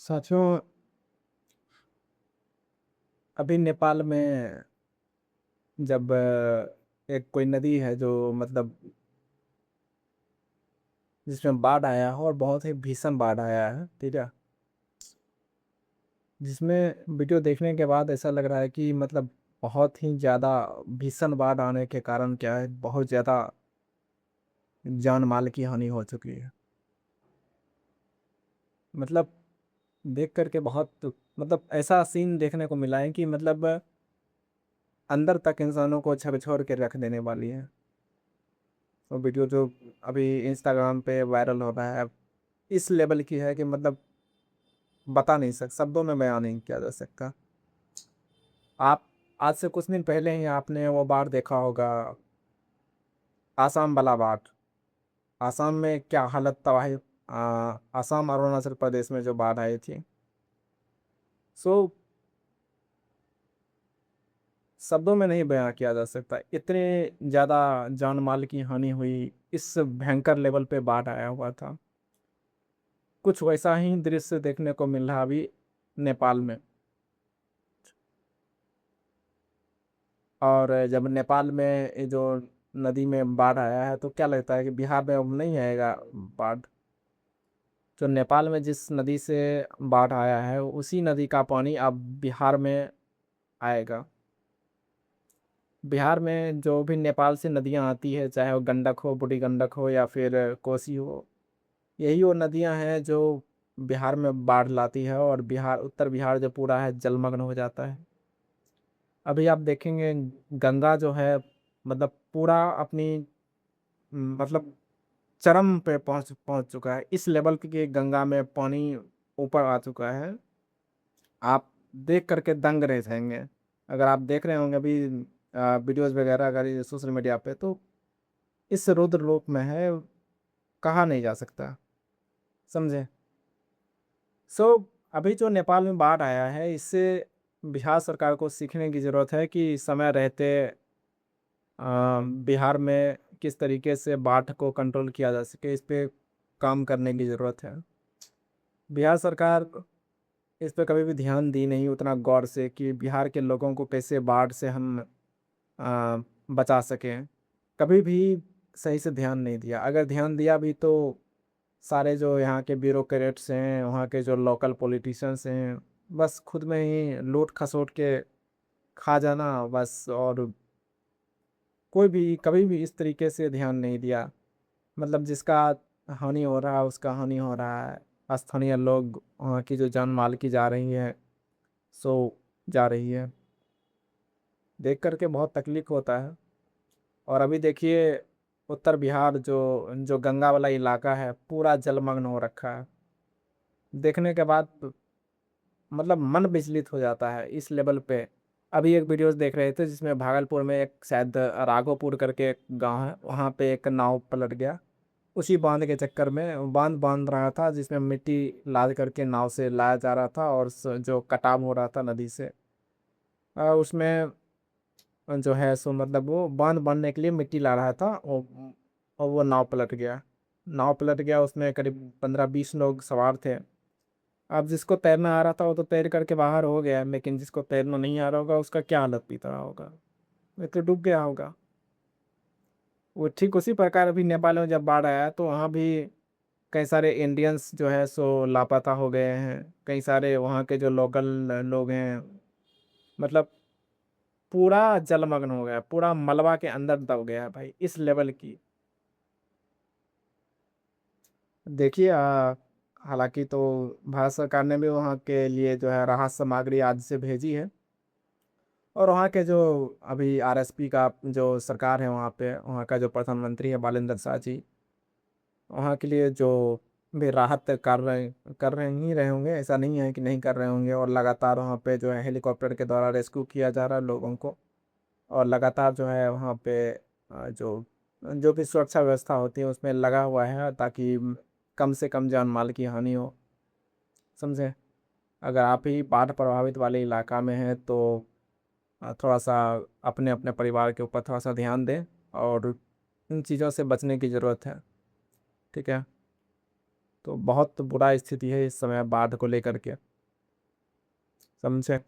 साथियों, अभी नेपाल में जब एक कोई नदी है जो मतलब जिसमें बाढ़ आया है और बहुत ही भीषण बाढ़ आया है, ठीक है। जिसमें वीडियो देखने के बाद ऐसा लग रहा है कि मतलब बहुत ही ज़्यादा भीषण बाढ़ आने के कारण क्या है, बहुत ज़्यादा जान माल की हानि हो चुकी है। मतलब देख करके बहुत मतलब ऐसा सीन देखने को मिला है कि मतलब अंदर तक इंसानों को झकझोर के रख देने वाली है। वो वीडियो जो अभी इंस्टाग्राम पे वायरल हो रहा है इस लेवल की है कि मतलब बता नहीं सकता, शब्दों में बयान नहीं किया जा सकता। आप आज से कुछ दिन पहले ही आपने वो बाढ़ देखा होगा, आसाम वाला बाढ़। आसाम में क्या हालत तबाही, आसाम और अरुणाचल प्रदेश में जो बाढ़ आई थी। सो शब्दों में नहीं बयां किया जा सकता, इतने ज़्यादा जान माल की हानि हुई, इस भयंकर लेवल पे बाढ़ आया हुआ था। कुछ वैसा ही दृश्य देखने को मिल रहा अभी नेपाल में। और जब नेपाल में ये जो नदी में बाढ़ आया है तो क्या लगता है कि बिहार में अब नहीं आएगा बाढ़। जो नेपाल में जिस नदी से बाढ़ आया है उसी नदी का पानी अब बिहार में आएगा। बिहार में जो भी नेपाल से नदियां आती है, चाहे वो गंडक हो, बूढ़ी गंडक हो या फिर कोसी हो, यही वो नदियां हैं जो बिहार में बाढ़ लाती है और बिहार, उत्तर बिहार जो पूरा है जलमग्न हो जाता है। अभी आप देखेंगे गंगा जो है मतलब पूरा अपनी मतलब चरम पे पहुंच पहुंच चुका है, इस लेवल पे कि गंगा में पानी ऊपर आ चुका है। आप देख करके दंग रह जाएंगे। अगर आप देख रहे होंगे अभी वीडियोस वगैरह अगर ये सोशल मीडिया पे, तो इस रुद्र रूप में है, कहा नहीं जा सकता, समझे। सो अभी जो नेपाल में बाढ़ आया है इससे बिहार सरकार को सीखने की जरूरत है कि समय रहते बिहार में किस तरीके से बाढ़ को कंट्रोल किया जा सके, इस पे काम करने की ज़रूरत है। बिहार सरकार इस पे कभी भी ध्यान दी नहीं उतना गौर से कि बिहार के लोगों को कैसे बाढ़ से हम बचा सकें। कभी भी सही से ध्यान नहीं दिया। अगर ध्यान दिया भी तो सारे जो यहाँ के ब्यूरोक्रेट्स हैं, वहाँ के जो लोकल पॉलिटिशियंस हैं, बस खुद में ही लूट खसोट के खा जाना बस। और कोई भी कभी भी इस तरीके से ध्यान नहीं दिया। मतलब जिसका हानि हो रहा है उसका हानि हो रहा है, स्थानीय लोग वहाँ की जो जान माल की जा रही है सो जा रही है। देख करके बहुत तकलीफ होता है। और अभी देखिए उत्तर बिहार जो जो गंगा वाला इलाका है पूरा जलमग्न हो रखा है। देखने के बाद मतलब मन विचलित हो जाता है इस लेवल पे। अभी एक वीडियोस देख रहे थे जिसमें भागलपुर में एक शायद राघोपुर करके एक गांव है, वहाँ पे एक नाव पलट गया। उसी बांध के चक्कर में बांध बांध रहा था जिसमें मिट्टी लाद करके नाव से लाया जा रहा था, और जो कटाव हो रहा था नदी से उसमें जो है सो मतलब वो बांध बांधने के लिए मिट्टी ला रहा था वो, और वो नाव पलट गया। नाव पलट गया, उसमें करीब 15-20 लोग सवार थे। अब जिसको तैरना आ रहा था वो तो तैर करके बाहर हो गया, लेकिन जिसको तैरना नहीं आ रहा होगा उसका क्या हालत बीत रहा होगा, वो तो डूब गया होगा। वो ठीक उसी प्रकार अभी नेपाल में जब बाढ़ आया तो वहाँ भी कई सारे इंडियंस जो है सो लापता हो गए हैं। कई सारे वहाँ के जो लोकल लोग हैं मतलब पूरा जलमग्न हो गया, पूरा मलबा के अंदर दब गया है भाई, इस लेवल की। देखिए हालांकि तो भारत सरकार ने भी वहाँ के लिए जो है राहत सामग्री आज से भेजी है। और वहाँ के जो अभी आरएसपी का जो सरकार है वहाँ पे, वहाँ का जो प्रधानमंत्री है बालेंद्र शाह जी, वहाँ के लिए जो भी राहत कर रहे ही रहे होंगे, ऐसा नहीं है कि नहीं कर रहे होंगे। और लगातार वहाँ पे जो है हेलीकॉप्टर के द्वारा रेस्क्यू किया जा रहा है लोगों को। और लगातार जो है वहाँ पे जो जो भी सुरक्षा व्यवस्था होती है उसमें लगा हुआ है ताकि कम से कम जान माल की हानि हो, समझे। अगर आप ही बाढ़ प्रभावित वाले इलाका में हैं तो थोड़ा सा अपने अपने परिवार के ऊपर थोड़ा सा ध्यान दें और इन चीज़ों से बचने की ज़रूरत है, ठीक है। तो बहुत बुरा स्थिति है इस समय बाढ़ को लेकर के, समझे।